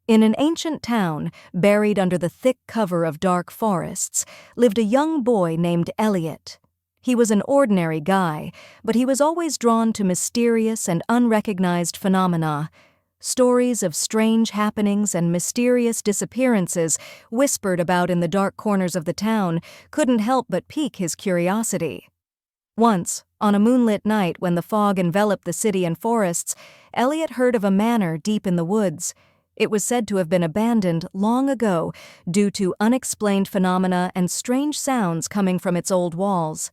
In an ancient town, buried under the thick cover of dark forests, lived a young boy named Elliot. He was an ordinary guy, but he was always drawn to mysterious and unrecognized phenomena. Stories of strange happenings and mysterious disappearances whispered about in the dark corners of the town couldn't help but pique his curiosity. Once, on a moonlit night when the fog enveloped the city and forests, Elliot heard of a manor deep in the woods. It was said to have been abandoned long ago due to unexplained phenomena and strange sounds coming from its old walls.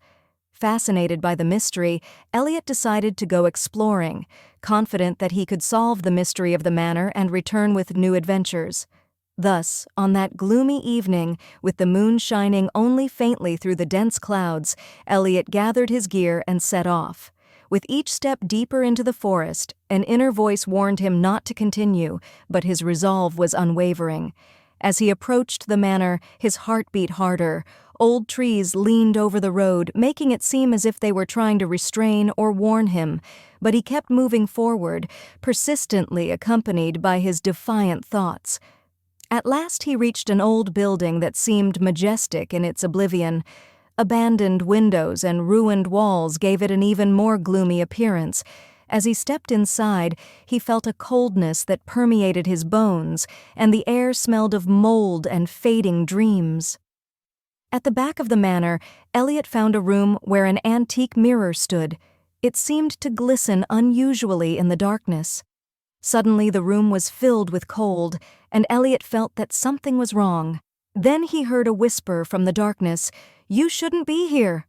Fascinated by the mystery, Elliot decided to go exploring, confident that he could solve the mystery of the manor and return with new adventures. Thus, on that gloomy evening, with the moon shining only faintly through the dense clouds, Elliot gathered his gear and set off. With each step deeper into the forest, an inner voice warned him not to continue, but his resolve was unwavering. As he approached the manor, his heart beat harder. Old trees leaned over the road, making it seem as if they were trying to restrain or warn him, but he kept moving forward, persistently accompanied by his defiant thoughts. At last he reached an old building that seemed majestic in its oblivion. Abandoned windows and ruined walls gave it an even more gloomy appearance. As he stepped inside, he felt a coldness that permeated his bones, and the air smelled of mold and fading dreams. At the back of the manor, Elliot found a room where an antique mirror stood. It seemed to glisten unusually in the darkness. Suddenly the room was filled with cold, and Elliot felt that something was wrong. Then he heard a whisper from the darkness, "You shouldn't be here."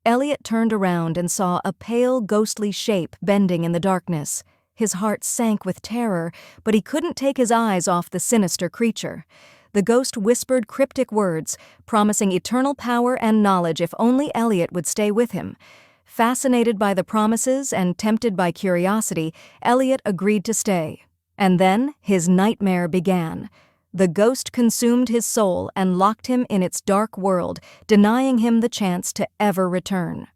Elliot turned around and saw a pale, ghostly shape bending in the darkness. His heart sank with terror, but he couldn't take his eyes off the sinister creature. The ghost whispered cryptic words, promising eternal power and knowledge if only Elliot would stay with him. Fascinated by the promises and tempted by curiosity, Elliot agreed to stay. And then his nightmare began. The ghost consumed his soul and locked him in its dark world, denying him the chance to ever return.